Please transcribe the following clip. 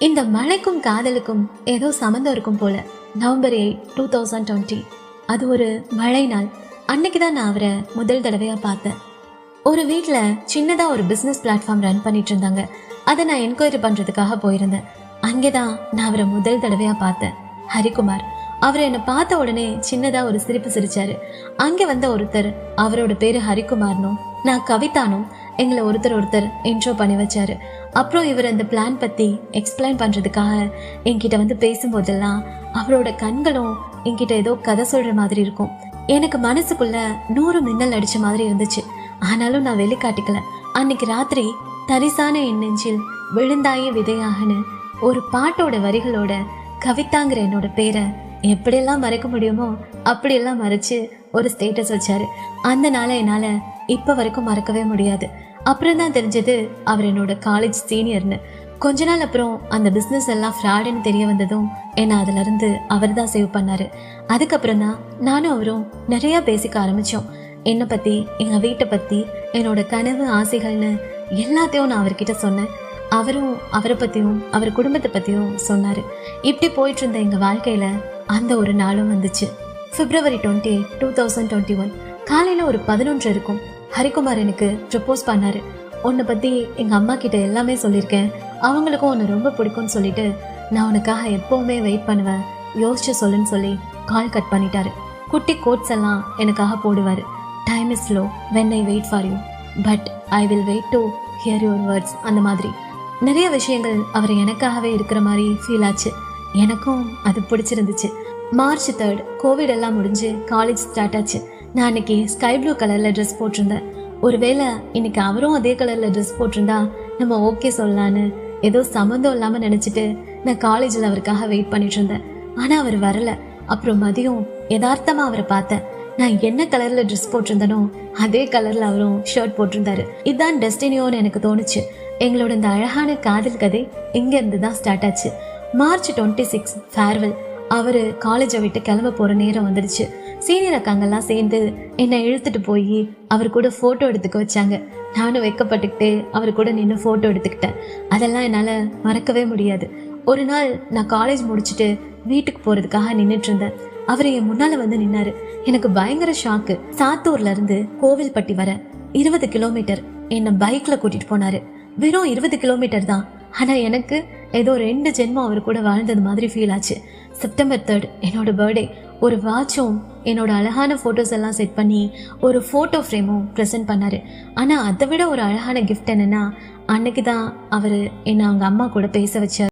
இந்த மழைக்கும் காதலுக்கும் ஏதோ சம்மந்தம் இருக்கும் போல. நவம்பர் 8, 2020 அது ஒரு மழை நாள். அன்னைக்கு தான் நான் அவரை முதல் தடவையாக பார்த்தேன். ஒரு வீட்டில் சின்னதாக ஒரு பிஸ்னஸ் பிளாட்ஃபார்ம் ரன் பண்ணிட்டு இருந்தாங்க. அதை நான் என்கொயரி பண்ணுறதுக்காக போயிருந்தேன். அங்கே தான் நான் அவரை முதல் தடவையாக பார்த்தேன். ஹரிக்குமார். அவர் என்னை பார்த்த உடனே சின்னதாக ஒரு சிரிப்பு சிரிச்சாரு. அங்கே வந்த ஒருத்தர், அவரோட பேர் ஹரிக்குமார்னும் நான் கவிதானும், எங்களை ஒருத்தர் இன்ட்ரோ பண்ணி வச்சாரு. அப்புறம் இவர் அந்த பிளான் பற்றி எக்ஸ்பிளைன் பண்ணுறதுக்காக என்கிட்ட வந்து பேசும்போதெல்லாம் அவரோட கண்களும் என்கிட்ட ஏதோ கதை சொல்கிற மாதிரி இருக்கும். எனக்கு மனசுக்குள்ள 100 மின்னல் அடித்த மாதிரி இருந்துச்சு. ஆனாலும் நான் வெளிக்காட்டிக்கல. அன்னைக்கு ராத்திரி தரிசான என் நெஞ்சில் விழுந்தாயே விதையாகன்னு ஒரு பாட்டோட வரிகளோட கவிதாங்கிற என்னோட பேரை எப்படியெல்லாம் மறைக்க முடியுமோ அப்படியெல்லாம் மறைச்சு ஒரு ஸ்டேட்டஸ் வச்சாரு. அந்த நாளை என்னால் இப்போ வரைக்கும் மறக்கவே முடியாது. அப்புறம் தான் தெரிஞ்சது அவர் என்னோட காலேஜ் சீனியர்னு. கொஞ்ச நாள் அப்புறம் அந்த பிஸ்னஸ் எல்லாம் ஃப்ராடுன்னு தெரிய வந்ததும் என்னை அதிலிருந்து அவர் தான் சேவ் பண்ணாரு. அதுக்கப்புறம் தான் நானும் அவரும் நிறையா பேசிக்க ஆரம்பித்தோம். என்னை பற்றி, எங்கள் வீட்டை பற்றி, என்னோட கனவு ஆசைகள்னு எல்லாத்தையும் நான் அவர்கிட்ட சொன்னேன். அவரும் அவரை பற்றியும் அவர் குடும்பத்தை பற்றியும் சொன்னார். இப்படி போயிட்டு இருந்த எங்கள் வாழ்க்கையில் அந்த ஒரு நாளும் வந்துச்சு. February 28, 2021 காலையில் ஒரு 11 இருக்கும். ஹரிக்குமார் எனக்கு ப்ரப்போஸ் பண்ணார். உன்னை பற்றி எங்கள் அம்மா கிட்ட எல்லாமே சொல்லியிருக்கேன், அவங்களுக்கும் உன்னை ரொம்ப பிடிக்கும்னு சொல்லிட்டு நான் உனக்காக எப்போவுமே வெயிட் பண்ணுவேன், யோசிச்சு சொல்லுன்னு சொல்லி கால் கட் பண்ணிட்டாரு. குட்டி கோட்ஸ் எல்லாம் எனக்காக போடுவார். Time is slow when I wait for you, but I will wait to hear your words. அந்த மாதிரி நிறைய விஷயங்கள் அவர் எனக்காகவே இருக்கிற மாதிரி ஃபீல் ஆச்சு. எனக்கும் அது பிடிச்சிருந்துச்சு. March 3 கோவிட் எல்லாம் முடிஞ்சு காலேஜ் ஸ்டார்ட் ஆச்சு. நான் அன்னைக்கு ஸ்கை ப்ளூ கலரில் ட்ரெஸ் போட்டிருந்தேன். ஒருவேளை இன்னைக்கு அவரும் அதே கலரில் ட்ரெஸ் போட்டிருந்தா நம்ம ஓகே சொல்லலான்னு ஏதோ சம்மந்தம் இல்லாமல் நினச்சிட்டு நான் காலேஜில் அவருக்காக வெயிட் பண்ணிட்டு இருந்தேன். ஆனால் அவர் வரலை. அப்புறம் மதியம் யதார்த்தமாக அவரை பார்த்தேன். நான் என்ன கலரில் ட்ரெஸ் போட்டிருந்தனோ அதே கலரில் அவரும் ஷர்ட் போட்டிருந்தாரு. இதுதான் டெஸ்டினியோன்னு எனக்கு தோணுச்சு. எங்களோட இந்த அழகான காதல் கதை இங்கேருந்து தான் ஸ்டார்ட் ஆச்சு. March 26 farewell. அவர் காலேஜை விட்டு கிளம்ப போகிற நேரம் வந்துடுச்சு. சீனியர் அக்காங்கெல்லாம் சேர்ந்து என்னை இழுத்துட்டு போய் அவர் கூட ஃபோட்டோ எடுத்துக்க வச்சாங்க. நானும் வைக்கப்பட்டுக்கிட்டே அவர் கூட நின்று ஃபோட்டோ எடுத்துக்கிட்டேன். அதெல்லாம் என்னால் மறக்கவே முடியாது. ஒரு நாள் நான் காலேஜ் முடிச்சுட்டு வீட்டுக்கு போகிறதுக்காக நின்றுட்டு இருந்தேன். அவர் என் முன்னால் வந்து நின்னாரு. எனக்கு பயங்கர ஷாக்கு. சாத்தூர்லேருந்து கோவில்பட்டி வர 20 கிலோமீட்டர் என்னை பைக்கில் கூட்டிகிட்டு போனார். வெறும் 20 கிலோமீட்டர் தான். ஆனால் எனக்கு ஏதோ 2 ஜென்மம் அவர் கூட வாழ்ந்தது மாதிரி ஃபீல் ஆச்சு. September 3 என்னோட பர்த்டே. ஒரு வாட்சும் என்னோட அழகான ஃபோட்டோஸ் எல்லாம் செட் பண்ணி ஒரு ஃபோட்டோ ஃப்ரேமும் ப்ரெசென்ட் பண்ணார். ஆனால் அதை விட ஒரு அழகான கிஃப்ட் என்னென்னா, அன்னைக்கு தான் அவர் என்னை அவங்க அம்மா கூட பேச வச்சார்.